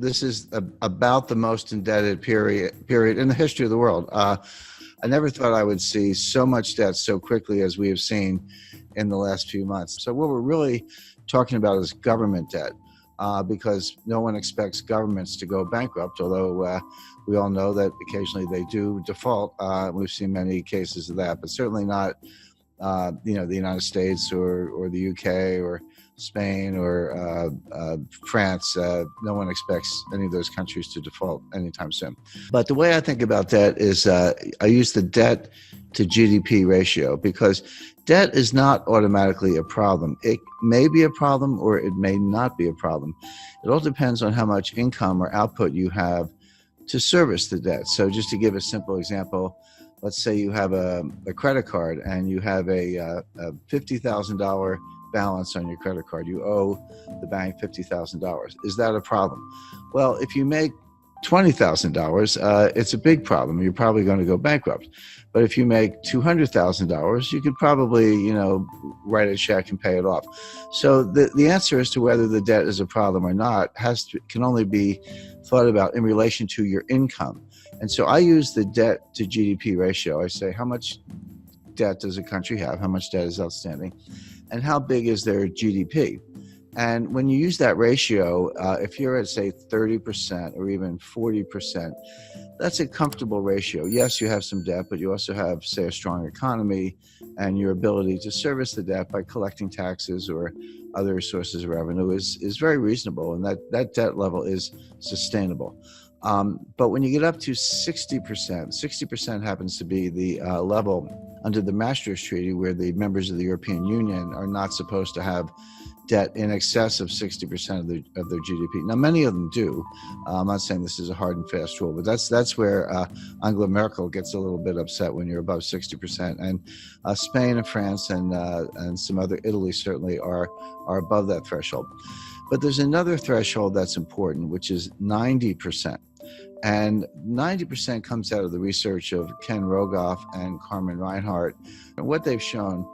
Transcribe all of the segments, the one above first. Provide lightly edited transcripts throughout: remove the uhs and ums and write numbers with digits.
this is about the most indebted period in the history of the world. I never thought I would see so much debt so quickly as we have seen in the last few months. So what we're really talking about is government debt, because no one expects governments to go bankrupt, although we all know that occasionally they do default. We've seen many cases of that, but certainly not the United States or the UK or Spain or France. No one expects any of those countries to default anytime soon. But the way I think about debt is I use the debt to GDP ratio, because debt is not automatically a problem. It may be a problem or it may not be a problem. It all depends on how much income or output you have to service the debt. So just to give a simple example, let's say you have a credit card and you have a $50,000 balance on your credit card. You owe the bank $50,000. Is that a problem? Well, if you make $20,000, it's a big problem. You're probably going to go bankrupt. But if you make $200,000, you could probably, write a check and pay it off. So the answer as to whether the debt is a problem or not can only be thought about in relation to your income. And so I use the debt to GDP ratio. I say, how much debt does a country have? How much debt is outstanding? And how big is their GDP? And when you use that ratio, if you're at, say, 30% or even 40%, that's a comfortable ratio. Yes, you have some debt, but you also have, say, a strong economy and your ability to service the debt by collecting taxes or other sources of revenue is very reasonable, and that debt level is sustainable. But when you get up to 60% happens to be the level under the Maastricht Treaty, where the members of the European Union are not supposed to have debt in excess of 60% of their GDP. Now, many of them do. I'm not saying this is a hard and fast rule, but that's where Angela Merkel gets a little bit upset when you're above 60%. And Spain and France and some other, Italy certainly are above that threshold. But there's another threshold that's important, which is 90%. And 90% comes out of the research of Ken Rogoff and Carmen Reinhart. And what they've shown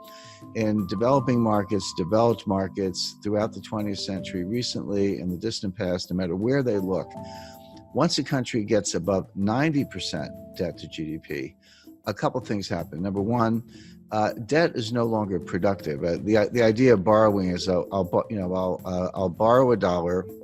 in developing markets, developed markets throughout the 20th century, recently, in the distant past, no matter where they look, once a country gets above 90% debt to GDP, a couple things happen. Number one, debt is no longer productive. The idea of borrowing is I'll borrow $1.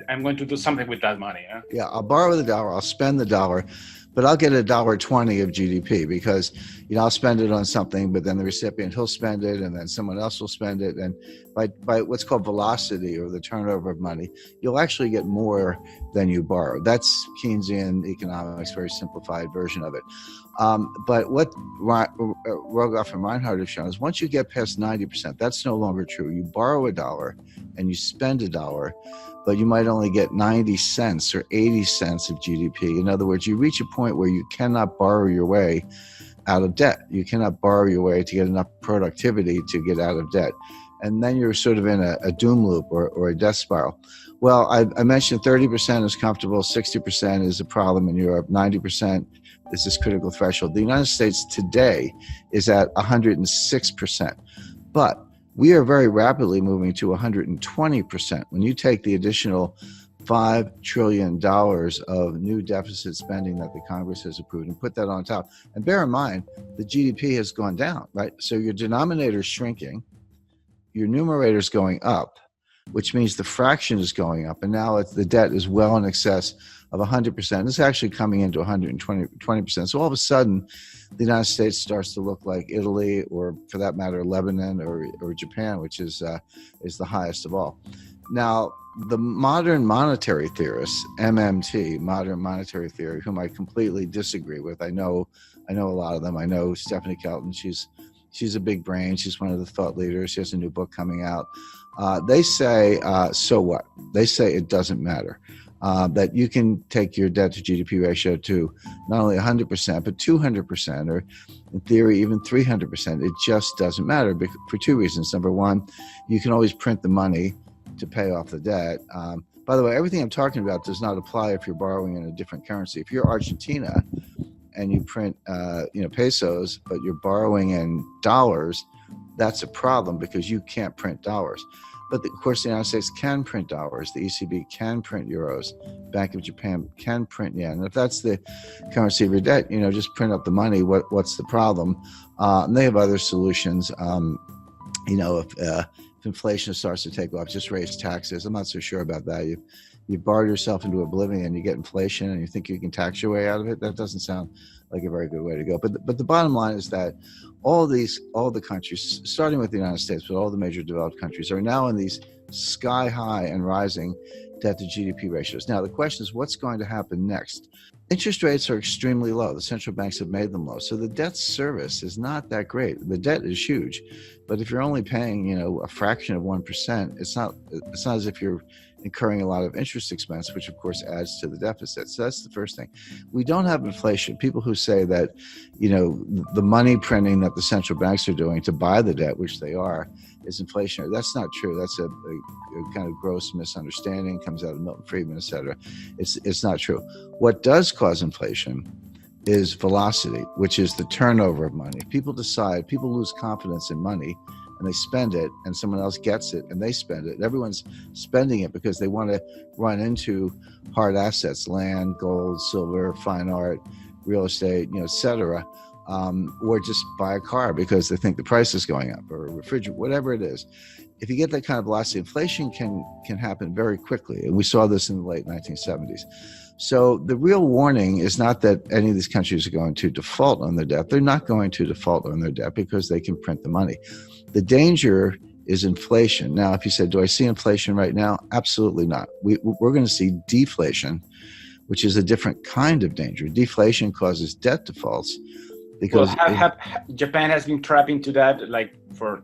I'm going to do something with that money. Huh? Yeah, I'll borrow the $1, I'll spend the $1, but I'll get $1.20 of GDP because, I'll spend it on something, but then the recipient, he'll spend it, and then someone else will spend it. And by what's called velocity, or the turnover of money, you'll actually get more than you borrow. That's Keynesian economics, very simplified version of it. But what Rogoff and Reinhart have shown is once you get past 90%, that's no longer true. You borrow $1 and you spend $1, but you might only get 90 cents or 80 cents of GDP. In other words, you reach a point where you cannot borrow your way out of debt. You cannot borrow your way to get enough productivity to get out of debt. And then you're sort of in a doom loop or a death spiral. Well, I mentioned 30% is comfortable, 60% is a problem in Europe, 90% is this critical threshold. The United States today is at 106%. But we are very rapidly moving to 120%. When you take the additional $5 trillion of new deficit spending that the Congress has approved and put that on top, and bear in mind, the GDP has gone down, right? So your denominator is shrinking, your numerator is going up, which means the fraction is going up, and now the debt is well in excess of 100%. It's actually coming into 120%. So all of a sudden, the United States starts to look like Italy, or for that matter, Lebanon or Japan, which is the highest of all. Now, the modern monetary theorists, MMT, modern monetary theory, whom I completely disagree with. I know a lot of them. I know Stephanie Kelton. She's a big brain. She's one of the thought leaders. She has a new book coming out. They say, so what? They say it doesn't matter. That you can take your debt to GDP ratio to not only 100%, but 200%, or in theory, even 300%. It just doesn't matter for two reasons. Number one, you can always print the money to pay off the debt. By the way, everything I'm talking about does not apply if you're borrowing in a different currency. If you're Argentina and you print pesos, but you're borrowing in dollars, that's a problem because you can't print dollars. But of course, the United States can print dollars. The ECB can print euros. Bank of Japan can print yen. And if that's the currency of your debt, just print up the money. What's the problem? And they have other solutions. If inflation starts to take off, just raise taxes. I'm not so sure about that. You've borrowed yourself into oblivion, you get inflation, and you think you can tax your way out of it. That doesn't sound like a very good way to go. But the bottom line is that all the countries, starting with the United States, but all the major developed countries, are now in these sky high and rising debt to GDP ratios. Now, the question is, what's going to happen next? Interest rates are extremely low. The central banks have made them low. So the debt service is not that great. The debt is huge. But if you're only paying, a fraction of 1%, it's not as if you're incurring a lot of interest expense, which of course adds to the deficit. So that's the first thing. We don't have inflation. People who say that, the money printing that the central banks are doing to buy the debt, which they are, is inflationary. That's not true. That's a kind of gross misunderstanding, comes out of Milton Friedman, et cetera. It's not true. What does cause inflation is velocity, which is the turnover of money. People lose confidence in money, and they spend it, and someone else gets it and they spend it. Everyone's spending it because they want to run into hard assets, land, gold, silver, fine art, real estate, et cetera, or just buy a car because they think the price is going up, or a refrigerator, whatever it is. If you get that kind of velocity, inflation can happen very quickly. And we saw this in the late 1970s. So the real warning is not that any of these countries are going to default on their debt. They're not going to default on their debt because they can print the money. The danger is inflation. Now, if you said, do I see inflation right now? Absolutely not. We're going to see deflation, which is a different kind of danger. Deflation causes debt defaults because Japan has been trapped into that for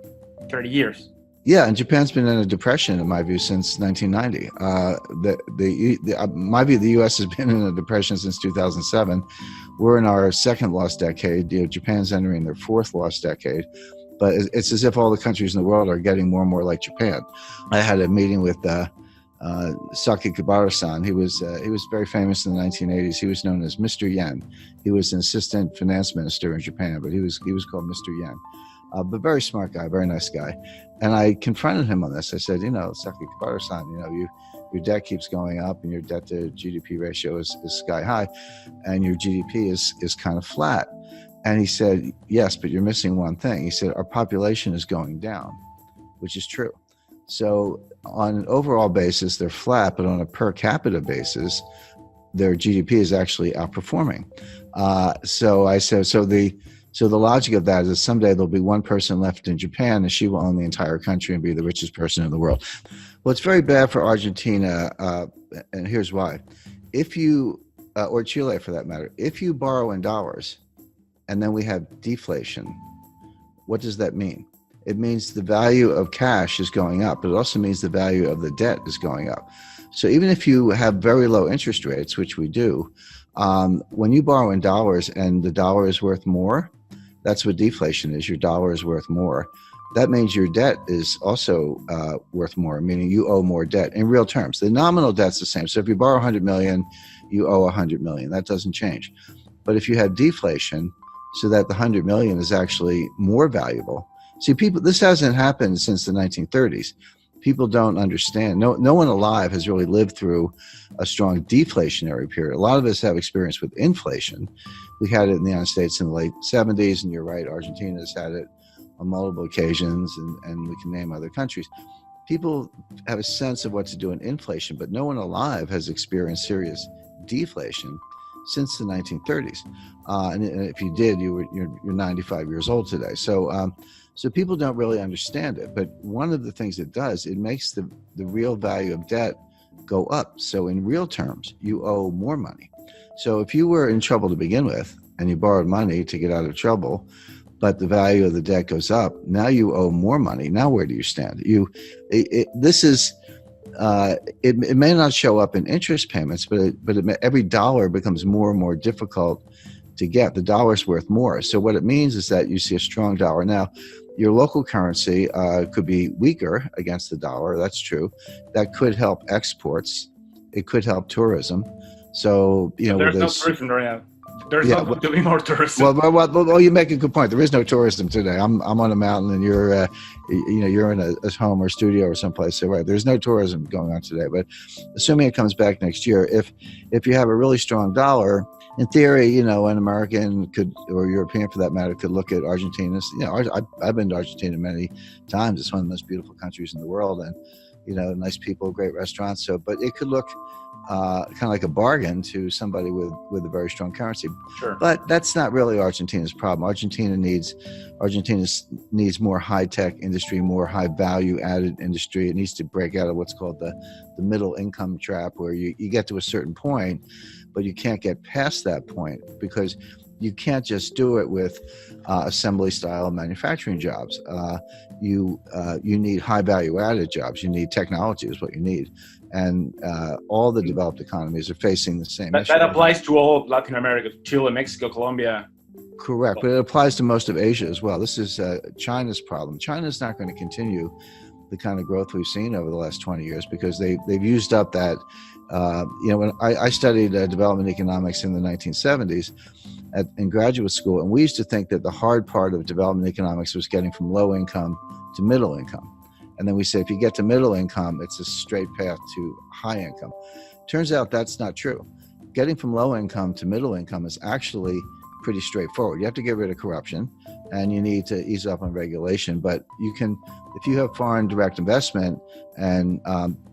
30 years. Yeah, and Japan's been in a depression, in my view, since 1990. My view, the U.S. has been in a depression since 2007. We're in our second lost decade. Japan's entering their fourth lost decade. But it's as if all the countries in the world are getting more and more like Japan. I had a meeting with Sakakibara-san. He was very famous in the 1980s. He was known as Mr. Yen. He was an assistant finance minister in Japan, but he was called Mr. Yen. But very smart guy, very nice guy. And I confronted him on this. I said, Sakakibara-san, your debt keeps going up and your debt to GDP ratio is sky high and your GDP is kind of flat. And he said, yes, but you're missing one thing. He said, our population is going down, which is true. So on an overall basis, they're flat, but on a per capita basis, their GDP is actually outperforming. So I said, so the logic of that is someday there'll be one person left in Japan and she will own the entire country and be the richest person in the world. Well, it's very bad for Argentina, and here's why. If you, or Chile for that matter, if you borrow in dollars and then we have deflation, what does that mean? It means the value of cash is going up, but it also means the value of the debt is going up. So even if you have very low interest rates, which we do, when you borrow in dollars and the dollar is worth more, that's what deflation is. Your dollar is worth more. That means your debt is also worth more, meaning you owe more debt in real terms. The nominal debt's the same. So if you borrow 100 million, you owe 100 million. That doesn't change. But if you have deflation, so that the 100 million is actually more valuable. See, this hasn't happened since the 1930s. People don't understand. No one alive has really lived through a strong deflationary period. A lot of us have experience with inflation. We had it in the United States in the late 70s, and you're right, Argentina's had it on multiple occasions, and we can name other countries. People have a sense of what to do in inflation, but no one alive has experienced serious deflation since the 1930s. And if you did, you're 95 years old today. So people don't really understand it. But one of the things it does, it makes the real value of debt go up. So in real terms, you owe more money. So if you were in trouble to begin with and you borrowed money to get out of trouble, but the value of the debt goes up, now you owe more money. Now where do you stand? It may not show up in interest payments, but every dollar becomes more and more difficult to get. The dollar's worth more. So what it means is that you see a strong dollar. Now, your local currency could be weaker against the dollar. That's true. That could help exports. It could help tourism. So, there's no tourism right now. There's Yeah, not going to be more tourism. well, you make a good point. There is no tourism today. I'm on a mountain, and you're in a home or studio or someplace. So right, there's no tourism going on today. But assuming it comes back next year, if you have a really strong dollar, in theory, an American could, or European for that matter, could look at Argentina. I've been to Argentina many times. It's one of the most beautiful countries in the world, and nice people, great restaurants. So, but it could look kind of like a bargain to somebody with a very strong currency. Sure. But that's not really Argentina's problem. Argentina needs more high-tech industry, more high-value-added industry. It needs to break out of what's called the middle income trap, where you get to a certain point, but you can't get past that point because you can't just do it with assembly-style manufacturing jobs. You need high-value-added jobs. You need technology is what you need. And all the developed economies are facing the same issue. That applies to all of Latin America, Chile, Mexico, Colombia. Correct, but it applies to most of Asia as well. This is China's problem. China's not going to continue the kind of growth we've seen over the last 20 years because they've used up that. When I studied development economics in the 1970s in graduate school, and we used to think that the hard part of development economics was getting from low income to middle income. And then we say, if you get to middle income, it's a straight path to high income. Turns out that's not true. Getting from low income to middle income is actually pretty straightforward. You have to get rid of corruption and you need to ease up on regulation. But you can, if you have foreign direct investment and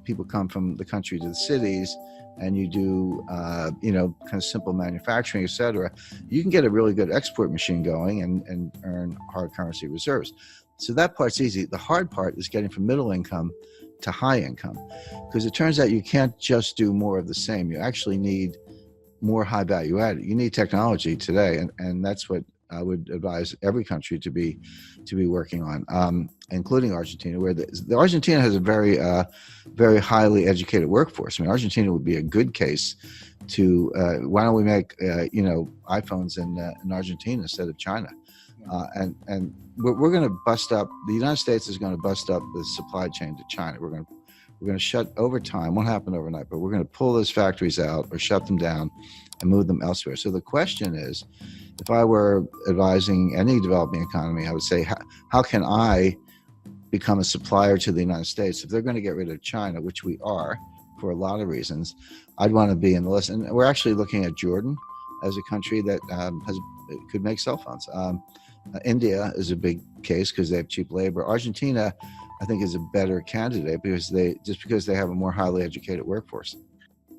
people come from the country to the cities and you do, kind of simple manufacturing, et cetera, you can get a really good export machine going and earn hard currency reserves. So that part's easy. The hard part is getting from middle income to high income, because it turns out you can't just do more of the same. You actually need more high value added. You need technology today, and that's what I would advise every country to be working on, including Argentina, where the Argentina has a very very highly educated workforce. I mean, Argentina would be a good case to why don't we make iPhones in Argentina instead of China. And we're going to bust up. The United States is going to bust up the supply chain to China. We're going to shut over time. Won't happen overnight, but we're going to pull those factories out or shut them down and move them elsewhere. So the question is, if I were advising any developing economy, I would say, how can I become a supplier to the United States? If they're going to get rid of China, which we are for a lot of reasons, I'd want to be in the list. And we're actually looking at Jordan as a country that could make cell phones. India is a big case because they have cheap labor. Argentina, I think, is a better candidate because they have a more highly educated workforce.